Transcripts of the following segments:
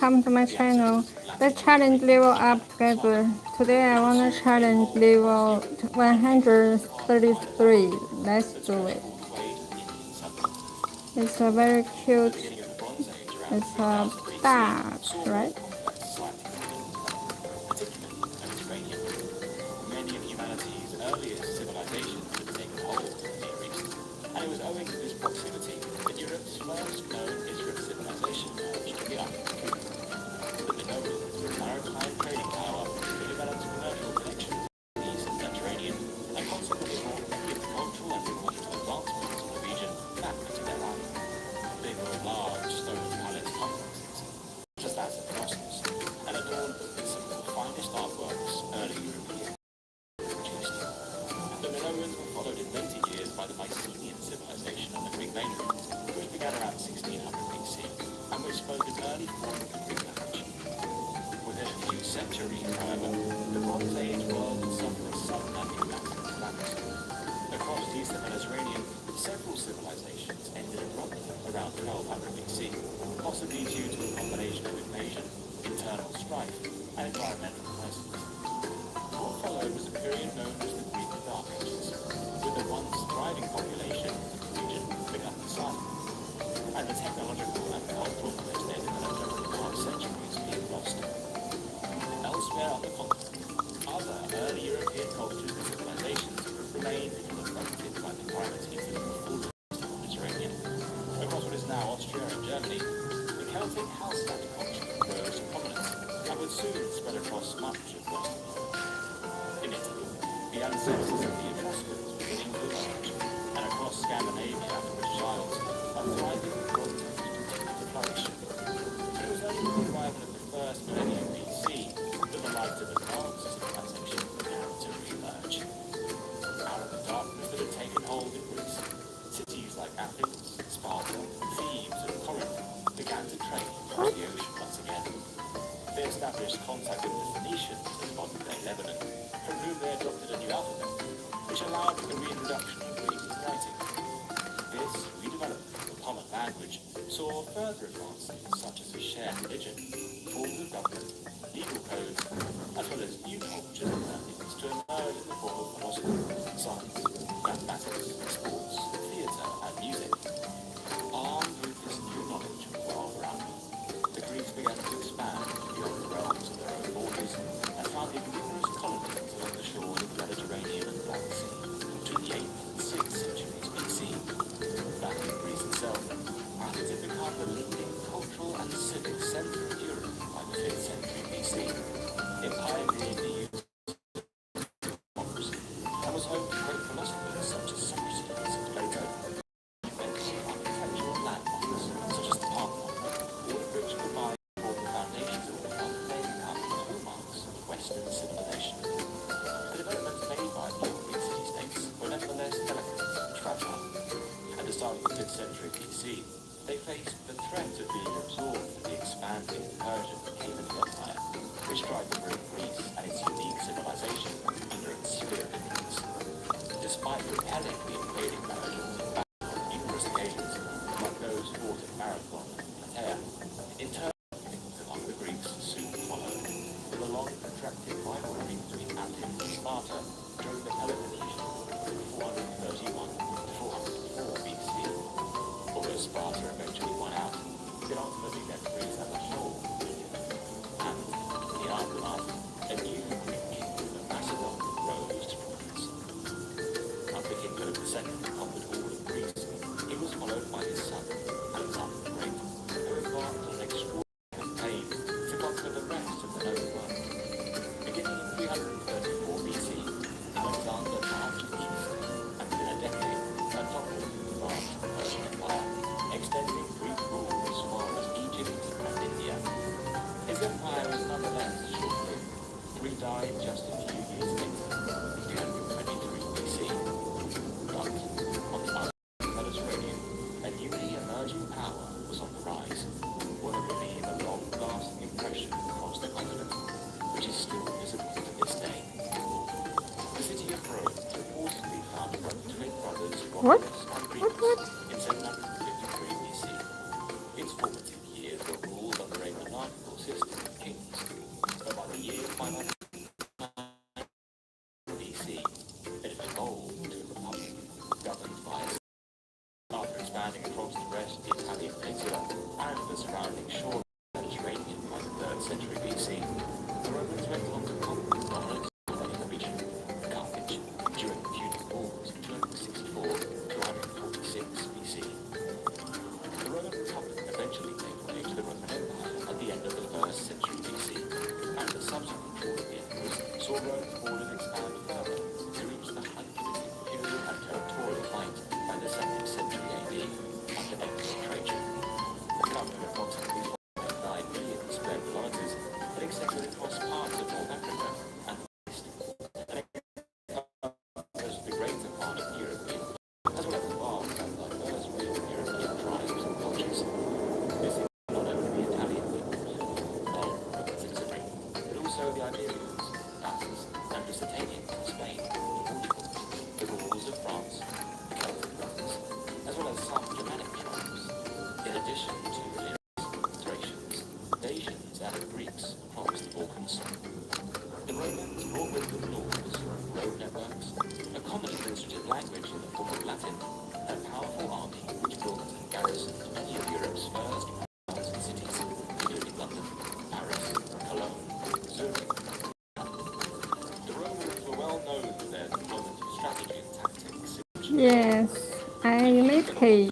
welcome to my channel. Let's challenge level up together. Today I wanna challenge level 133. Let's do it. It's a very cute. It's a duck, right? Many of humanity's earliest civilizations had taken hold in the Near East, and it was owing to this proximity that Europe's first known Israelite civilization emerged to the Iron Kingdom. The Minoans were a maritime trading power who developed commercial connections with the East and Mediterranean, and consequently brought many of the cultural and technological advancements of the region back into their land. They were large stone palace complexes, just as the Colossus, and adorned with some of the finest artworks early European. The Minoans were followed in later years by the Mycenaean civilization on the Greek mainland, which began around 1600 BC, and which spoke an early form of the Greek language. Within a few centuries, however, the Bronze Age world would suffer a sudden and dramatic collapse. Across the eastern Mediterranean, several civilizations ended abruptly around 1200 BC, possibly due to a combination of invasion, internal strife, and environmental crises. What followed was a period known as the Greek Dark Ages, with the once thriving population of the region becoming silent, and the technological and cultural knowledge they developed over the past centuries being lost. Elsewhere on the continent, other early European cultures and civilizations remained unaffected by the climate influence of the Mediterranean. Across what is now Austria and Germany, the Celtic Hallstatt culture rose to prominence and would soon spread across much of Western Europe. In Italy, the ancestors of the Etruscans were beginning to emerge, and across Scandinavia and the British Isles, a thriving Bronze Age continued to flourish. But it was only with the arrival of the first millennium BC that the light of advanced civilization began to re-emerge. Out of the darkness that had taken hold in Greece, cities like Athens, Sparta, Thebes, and Corinth began to trade across the ocean once again. They established contact with the Phoenicians in modern-day Lebanon, from whom they adopted a new alphabet, which allowed the reintroduction of reading and writing. This redevelopment of the common language saw further advancements such as a shared religion, forms of government, legal codes, as well as new cultures and learnings to emerge in the form of philosophy, science, mathematics, sports, theatre, and music. Armed with this new knowledge of the world around them, the Greeks began to expand beyond the realms of their own borders and founded numerous colonies along the shores of the Mediterranean and Black Sea between the 8th and 6th centuries BC. Back in Greece itself, Athens had become the leading cultural and civic centre of Europe by the 5th century BC. It pioneered the use of democracy and was home to great philosophers such as Socrates and Plato. Architectural landmarks such as the Parthenon, all of which provide important foundations of what they become the hallmarks of Western civilization. The developments made by the European city-states were nevertheless delicate and fragile. At the start of the 5th century BC, they faced the threat of being absorbed in the expanding Persian Achaemenid Empire, which tried to bring Greece and its unique civilization under its sphere of influence. Despite repelling the invading Persians in battle on numerous occasions, like those fought at Marathon and Plataea, internal conflict among the Greeks soon followed. The long protracted rivalry between Athens and Sparta drove the Peloponnesians from 431 to 404 BC. Although Sparta eventually won out, it ultimately left Greece at the shore of Egypt. And, in the aftermath, a new Greek kingdom of Macedon rose to prominence. After King Philip II conquered all of Greece, he was followed by his son, Alexander the Great, who embarked on an extraordinary campaign to conquer the rest of the known world. Beginning in 334 BC, Alexander marched east, and within a decade, toppled the vast Persian Empire, extending Greek rule as far as Egypt and India. His empire was nonetheless short-lived, for he died just a few years later, in 323 BC. But, on the other side of the Mediterranean, a newly emerging power was on the rise, one that would leave a long-lasting impression across the continent, which is still visible to this day. The city of Rome was reportedly founded by the twin brothers What? Romulus and Remus in 753 BC. Its formative years were ruled under a monarchical surrounding shore Mediterranean by the 3rd century BC, the Romans went on to conquer dominant in the region, Carthage, during the Punic Wars in 264 to 146 BC. The Roman Republic eventually gave way to the Roman Empire at the end of the 1st century BC, and the subsequent war of the Emperors saw Rome's borders expand further to reach the height of its imperial and territorial might by the 2nd century AD under Emperor Trajan. Covering approximately 9 million square kilometers, it extended across parts of North Africa and the East, and it covers the greater part of European, as well as the vast and diverse real European tribes and cultures. This includes not only the Italian people, Roman citizenry, but also the Iberians, Basques, and Lusitanians of Spain, Portugal, the Gauls of France, the Celtic brothers, as well as some Germanic tribes, in addition to Thracians, Dacians, and Greeks across the Balkans. The Romans brought with them laws, road networks, a common administrative language in the form of Latin, and a powerful army which built and garrisoned many of Europe's first towns and cities, including London, Paris, Cologne, Zurich. The Romans were well known for their deployment of strategy and tactics. Yes, I imitate.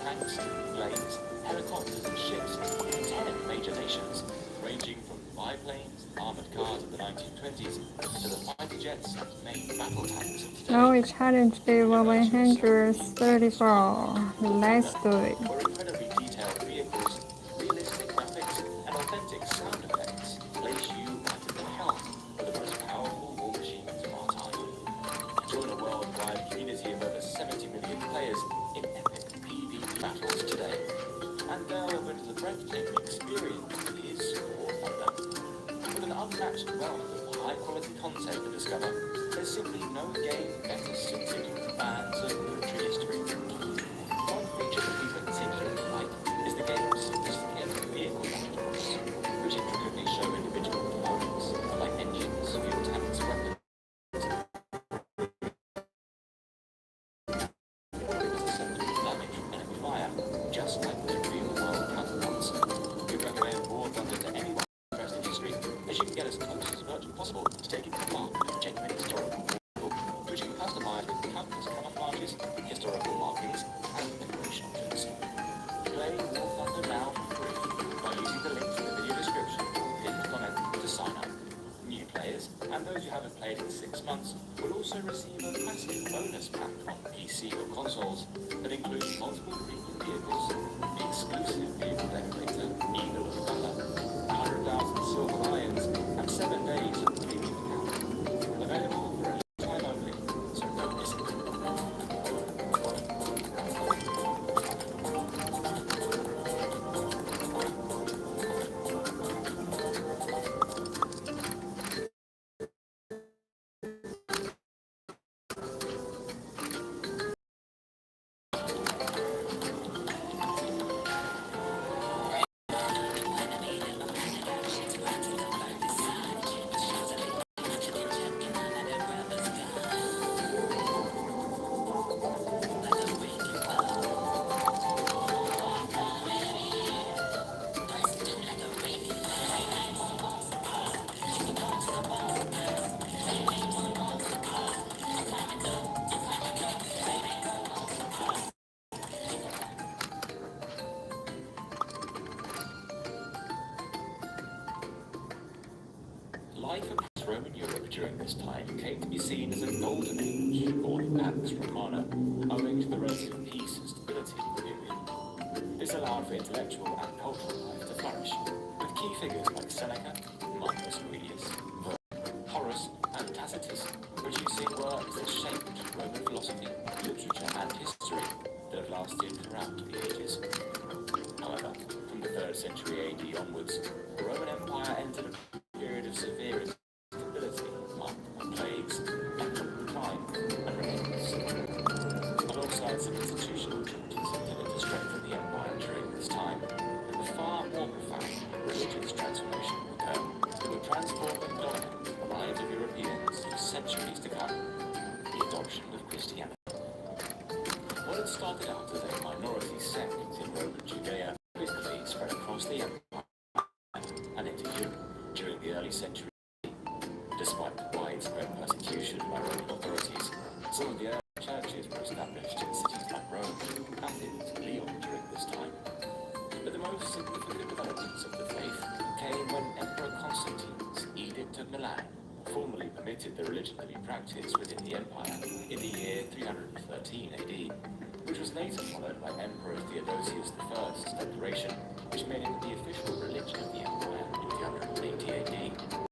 Tanks, planes, helicopters, and ships in 10 major nations, ranging from biplanes, armored cars of the 1920s to the fighter jets and main battle tanks of today. Now we challenge level 134. Let's do it. Were incredibly detailed vehicles, realistic graphics, and authentic sound effects place you at the helm of the most powerful war machines of our time. Join a worldwide community of over 70 million players in epic PvP battles today, and delve into the breathtaking experience that is War Thunder. With an unmatched wealth of high-quality content to discover, there's simply no game better suited to fans of military history. One feature that we particularly like is the game's sophisticated vehicle dashboards, which intricately show individual components like engines, fuel tanks, weapons, just like their real-world counterparts. We recommend War Thunder to anyone interested in history, as you can get as close as virtually possible to taking part in a genuine historical war, which you can customize with countless camouflages, historical markings, and decoration options. Play War Thunder now for free by using the links in the video description or pinned comment to sign up. New players, and those who haven't played in 6 months, will also receive a massive bonus pack on PC or consoles that includes multiple premium vehicles, the exclusive vehicle decorator, Eagle of Thunder, 100,000 silver lions, and 7 days of premium account. Available for a limited time only, so don't miss it. Life across Roman Europe during this time came to be seen as a golden age, or Pax Romana, owing to the relative peace and stability of the period. This allowed for intellectual and cultural life to flourish, with key figures like Seneca, Marcus Aurelius, Virgil, Horace, and Tacitus, producing works that shaped Roman philosophy, literature, and history that have lasted throughout the ages. However, from the 3rd century AD onwards, the Roman Empire entered a period of severe instability marked by plagues, economic decline, and revolts. Alongside some institutional changes intended to strengthen the empire, centuries to come, the adoption of Christianity. What had started out as a minority sect in Roman Judea quickly spread across the empire and into Europe during the early centuries. Despite the widespread persecution by Roman authorities, some of the early churches were established in cities like Rome, Athens, and Lyon during this time. But the most significant developments of the faith came when Emperor Constantine's Edict of Milan formally permitted the religion to be practiced within the empire in the year 313 AD, which was later followed by Emperor Theodosius I's declaration, which made it the official religion of the empire in 380 AD.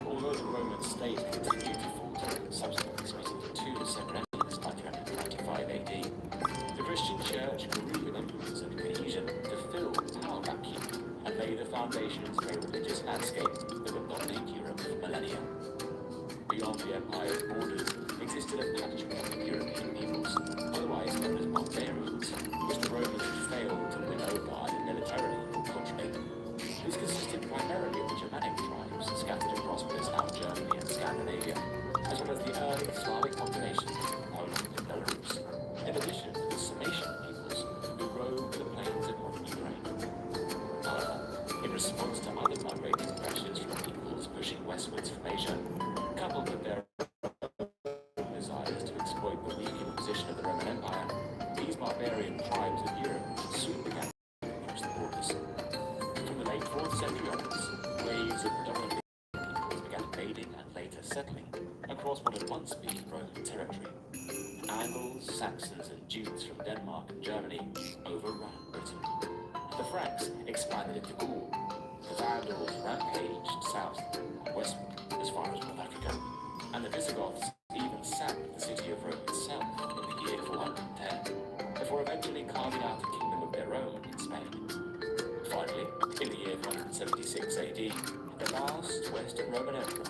Although the Roman state continued to falter and subsequently split into two separate empires by 395 AD, the Christian Church grew in influence and cohesion to fill the power vacuum and lay the foundations for a religious landscape that would dominate Europe for millennia. Beyond the empire's borders existed a patchwork of European peoples, otherwise known as barbarians, which the Romans had failed to win over either militarily or culturally. This consisted primarily of the Germanic tribes scattered across South Germany and Scandinavia, as well as the early Slavic populations of Poland and Belarus, in addition to the Sarmatian peoples who roamed the plains of modern Ukraine. However, in response to other migrating pressures from peoples pushing westwards from Asia, coupled with their desires to exploit the weakening position of the Roman Empire, these barbarian tribes of Europe soon began to cross the borders. From the late 4th century onwards, waves of predominantly peoples began invading and later settling across what had once been Roman territory. Angles, Saxons, and Jutes from Denmark and Germany overran Britain. The Franks expanded into Gaul. The Vandals rampaged south and westward as far as North Africa, and the Visigoths even sacked the city of Rome itself in the year 410, before eventually carving out a kingdom of their own in Spain. Finally, in the year 476 AD, the last Western Roman emperor,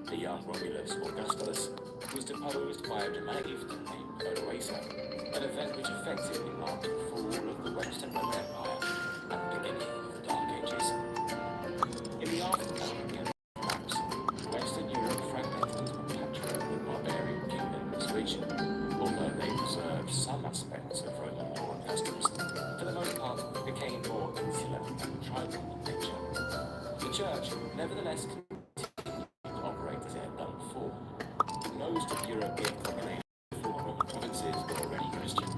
the young Romulus Augustulus, was deposed by a Germanic chieftain named Odoacer, an event which effectively marked the fall of the Western Roman Empire and the beginning of the Dark Ages. In the aftermath of the Empire collapse, Western Europe fragmented into a patchwork of barbarian kingdoms which, although they preserved some aspects of Roman law and customs, for the most part became more insular and tribal in nature. The Church, nevertheless, continued to operate as it had done before. Most of European population of former Roman provinces were already Christian,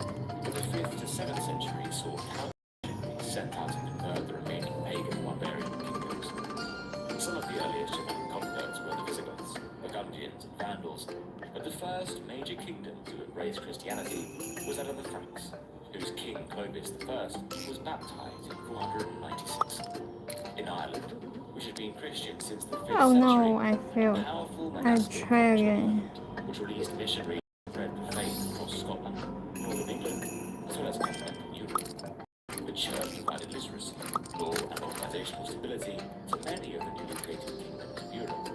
but the 5th to 7th century saw counter-missionaries sent out to convert the remaining pagan barbarian kingdoms. Some of the earliest Germanic converts were the Visigoths, Burgundians, and Vandals, but the first major kingdom to embrace Christianity was that of the Franks, whose king Clovis I was baptized in 496. In Ireland, which had been Christian since the 5th Oh century, no, I failed. powerful I'll monastic try culture again. which released missionaries and spread the faith across Scotland, northern England, as well as continental Europe. The Church provided literacy, law, and organizational stability to many of the newly created kingdoms of Europe,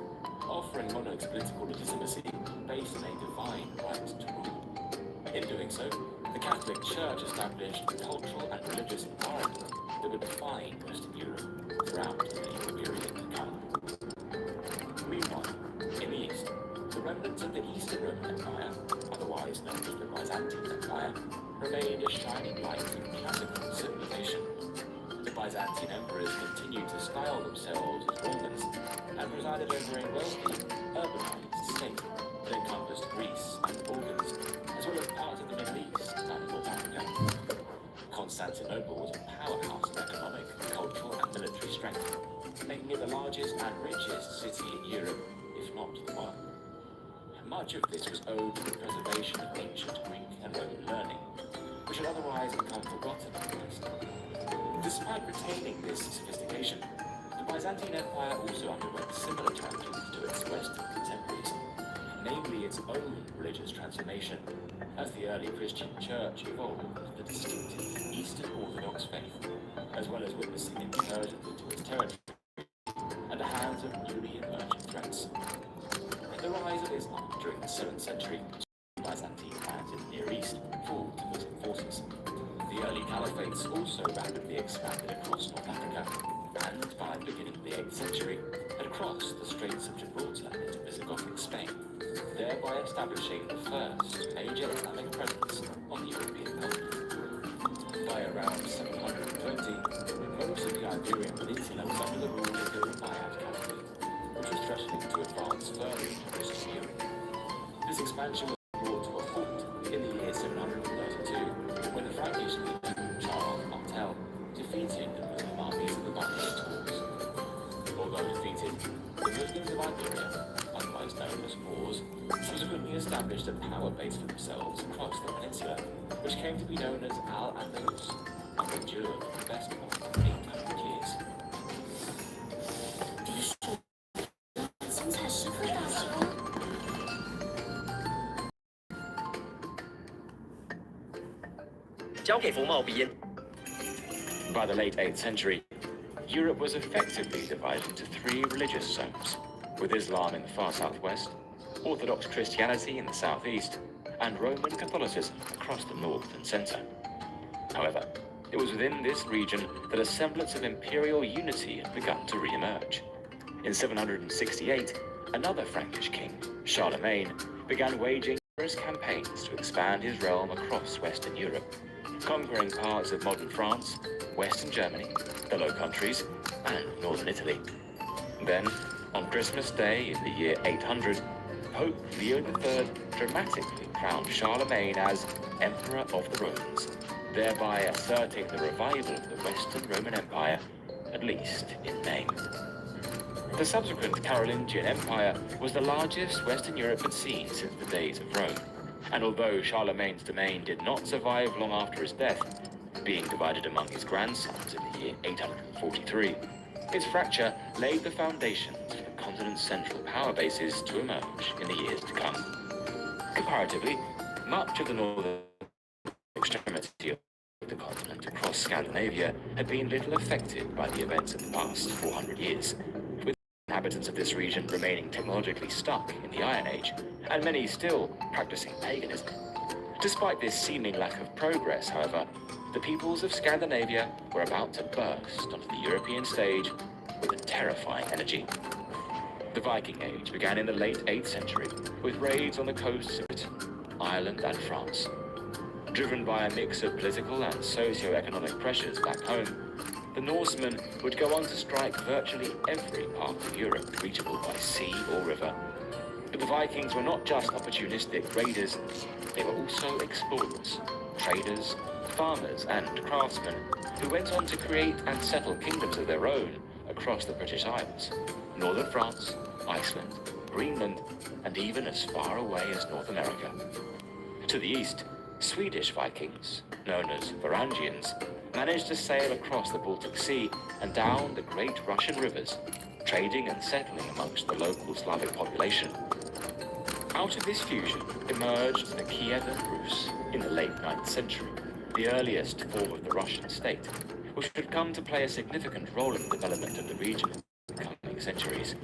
offering monarchs political legitimacy based on a divine right to rule. In doing so, the Catholic Church established a cultural and religious environment that would define Western Europe throughout the medieval period to come. Meanwhile, in the East, the remnants of the Eastern Roman Empire, otherwise known as the Byzantine Empire, remained a shining light in classical civilization. The Byzantine emperors continued to style themselves as Romans and presided over a wealthy, urbanized state that encompassed Greece and the Balkans, as well as parts of the Middle East and North Africa. Constantinople was a powerhouse of economic, cultural, and military strength, making it the largest and richest city in Europe, if not the world. Much of this was owed to the preservation of ancient Greek and Roman learning, which had otherwise become forgotten in the West. Despite retaining this sophistication, the Byzantine Empire also underwent similar challenges to its Western contemporaries, namely its own religious transformation, as the early Christian Church evolved into the distinctive Eastern Orthodox faith, as well as witnessing incursions into its territory at the hands of newly emerging threats. The rise of Islam during the 7th century, Byzantine lands in the Near East fall to Muslim forces. The early caliphates also rapidly expanded across North Africa, and by the beginning of the 8th century, had crossed the Straits of Gibraltar into Visigothic Spain. thereby establishing the first major Islamic presence on the European continent. By around 720, most of the Iberian Peninsula was under the rule of the Umayyad Caliphate, which was threatening to advance further into Christian Europe. This expansion was brought to a halt in the year 732, when the Frankish leader Charles Martel defeated the Muslim armies of the Barbary Turks. Although defeated, the Muslims of Iberia, otherwise known as Moors, subsequently established a power base for themselves across the peninsula, which came to be known as Al-Andalus, and endured for the best part of 800 years. 精彩时刻到来哦！ 交给冯茂斌。 By the late 8th century, Europe was effectively divided into three religious zones, with Islam in the far southwest, Orthodox Christianity in the southeast, and Roman Catholicism across the north and center. However, it was within this region that a semblance of imperial unity had begun to re-emerge. In 768, another Frankish king, Charlemagne, began waging numerous campaigns to expand his realm across Western Europe, conquering parts of modern France, Western Germany, the Low Countries, and northern Italy. Then, on Christmas Day in the year 800, Pope Leo III dramatically crowned Charlemagne as Emperor of the Romans, thereby asserting the revival of the Western Roman Empire, at least in name. The subsequent Carolingian Empire was the largest Western Europe had seen since the days of Rome, and although Charlemagne's domain did not survive long after his death, being divided among his grandsons in the year 843, its fracture laid the foundations for the continent's central power bases to emerge in the years to come. Comparatively, much of the northern extremity of the continent across Scandinavia had been little affected by the events of the past 400 years, with inhabitants of this region remaining technologically stuck in the Iron Age, and many still practicing paganism. Despite this seeming lack of progress, however, the peoples of Scandinavia were about to burst onto the European stage with a terrifying energy. The Viking Age began in the late 8th century with raids on the coasts of Britain, Ireland, and France. Driven by a mix of political and socio-economic pressures back home, the Norsemen would go on to strike virtually every part of Europe reachable by sea or river. But the Vikings were not just opportunistic raiders, they were also explorers, traders, farmers, and craftsmen who went on to create and settle kingdoms of their own across the British Isles, northern France, Iceland, Greenland, and even as far away as North America. To the east, Swedish Vikings, known as Varangians, managed to sail across the Baltic Sea and down the great Russian rivers, trading and settling amongst the local Slavic population. Out of this fusion emerged the Kievan Rus in the late 9th century, the earliest form of the Russian state, which would come to play a significant role in the development of the region in the coming centuries.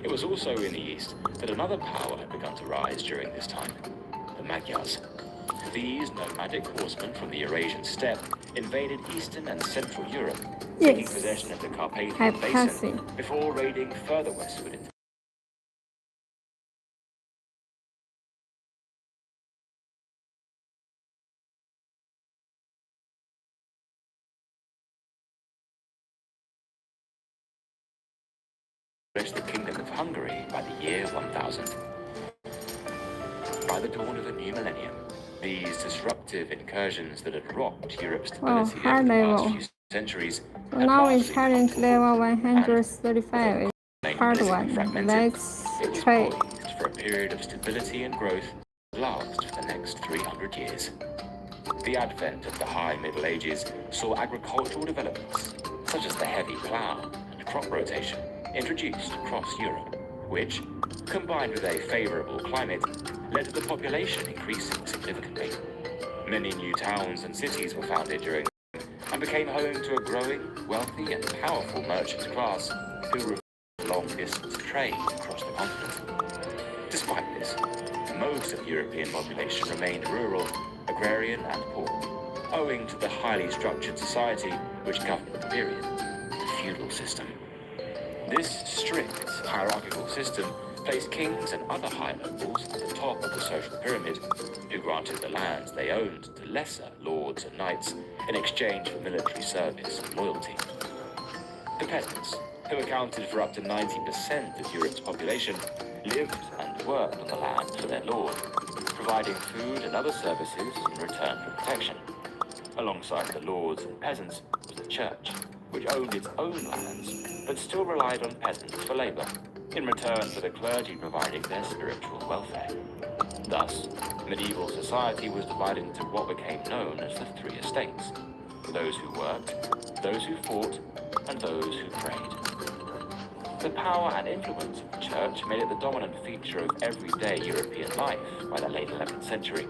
It was also in the east that another power had begun to rise during this time, the Magyars. These nomadic horsemen from the Eurasian steppe invaded Eastern and Central Europe, taking possession of the Carpathian Basin before raiding further westward into the Kingdom of Hungary by the year 1000. By the dawn of the new millennium, these disruptive incursions that had rocked Europe's stability over the past few centuries. So now we challenge level 135. It's hard one. Let's try. For a period of stability and growth that last for the next 300 years. The advent of the High Middle Ages saw agricultural developments, such as the heavy plough and crop rotation, introduced across Europe, which, combined with a favourable climate, led to the population increasing significantly. Many new towns and cities were founded during and became home to a growing, wealthy and powerful merchant class who revolved long-distance trade across the continent. Despite this, most of the European population remained rural, agrarian and poor, owing to the highly structured society which governed the period, the feudal system. This strict hierarchical system placed kings and other high nobles at the top of the social pyramid, who granted the lands they owned to lesser lords and knights in exchange for military service and loyalty. The peasants, who accounted for up to 90% of Europe's population, lived and worked on the land for their lord, providing food and other services in return for protection. Alongside the lords and peasants was the church, which owned its own lands, but still relied on peasants for labor, in return for the clergy providing their spiritual welfare. Thus, medieval society was divided into what became known as the three estates: those who worked, those who fought, and those who prayed. The power and influence of the church made it the dominant feature of everyday European life by the late 11th century.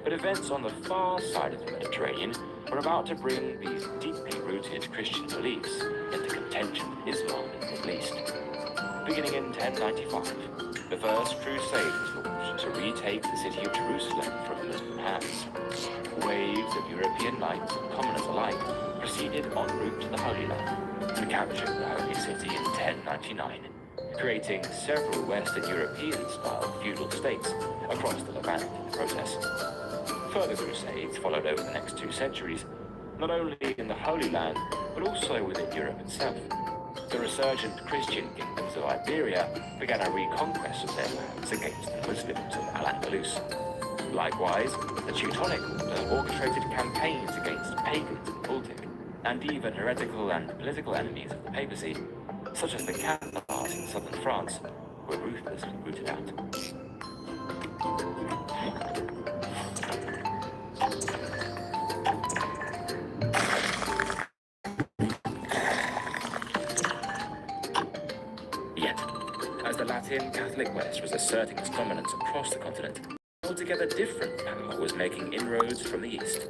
But events on the far side of the Mediterranean were about to bring these deeply rooted Christian beliefs into contention with Islam in the Middle East. Beginning in 1095, the First Crusade was launched to retake the city of Jerusalem from Muslim hands. Waves of European knights and commoners alike proceeded en route to the Holy Land and captured the Holy City in 1099, creating several Western European-style feudal states across the Levant in the process. Further crusades followed over the next 2 centuries, not only in the Holy Land, but also within Europe itself. The resurgent Christian kingdoms of Iberia began a reconquest of their lands against the Muslims of Al-Andalus. Likewise, the Teutonic Order orchestrated campaigns against pagans in the Baltic, and even heretical and political enemies of the papacy, such as the Cathars in southern France, were ruthlessly rooted out. Yet, as the Latin Catholic West was asserting its dominance across the continent, altogether different power was making inroads from the east.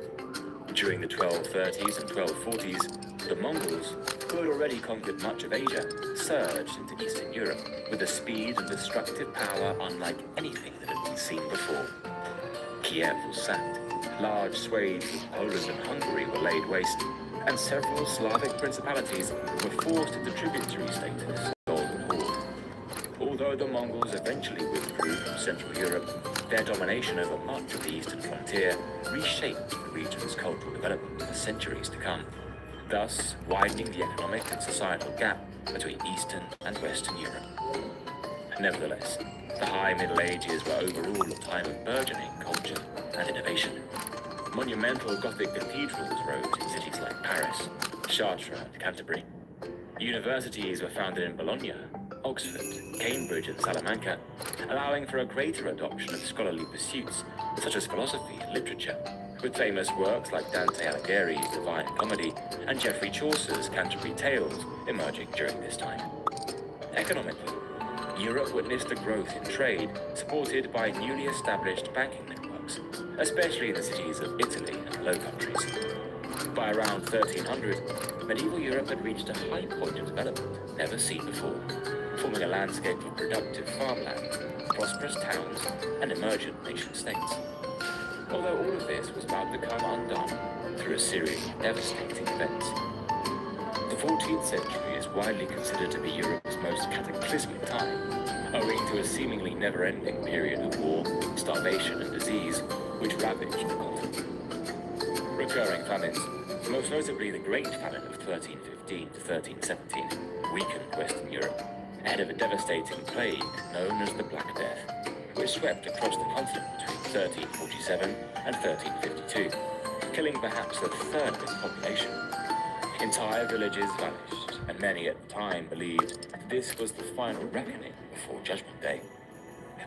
During the 1230s and 1240s, the Mongols, who had already conquered much of Asia, surged into Eastern Europe with a speed and destructive power unlike anything that had been seen before. Kiev was sacked, large swathes of Poland and Hungary were laid waste, and several Slavic principalities were forced into tributary status to the Golden Horde. Although the Mongols eventually withdrew from Central Europe, their domination over much of the eastern frontier reshaped the region's cultural development for centuries to come, thus widening the economic and societal gap between Eastern and Western Europe. Nevertheless, the High Middle Ages were overall a time of burgeoning culture and innovation. Monumental Gothic cathedrals rose in cities like Paris, Chartres, and Canterbury. Universities were founded in Bologna, Oxford, Cambridge, and Salamanca, allowing for a greater adoption of scholarly pursuits such as philosophy and literature, with famous works like Dante Alighieri's Divine Comedy and Geoffrey Chaucer's Canterbury Tales emerging during this time. Economically, Europe witnessed a growth in trade supported by newly established banking networks, especially in the cities of Italy and the Low Countries. By around 1300, medieval Europe had reached a high point of development never seen before, forming a landscape of productive farmland, prosperous towns, and emergent nation-states. Although all of this was about to come undone through a series of devastating events. The 14th century is widely considered to be Europe's most cataclysmic time, owing to a seemingly never-ending period of war, starvation, and disease which ravaged the continent. Recurring famines, most notably the Great Famine of 1315 to 1317, weakened Western Europe, ahead of a devastating plague known as the Black Death, which swept across the continent between 1347 and 1352, killing perhaps a third of its population. Entire villages vanished, and many at the time believed this was the final reckoning before Judgment Day.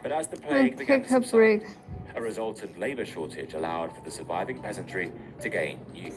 But as the plague began to subside, a resultant labor shortage allowed for the surviving peasantry to gain new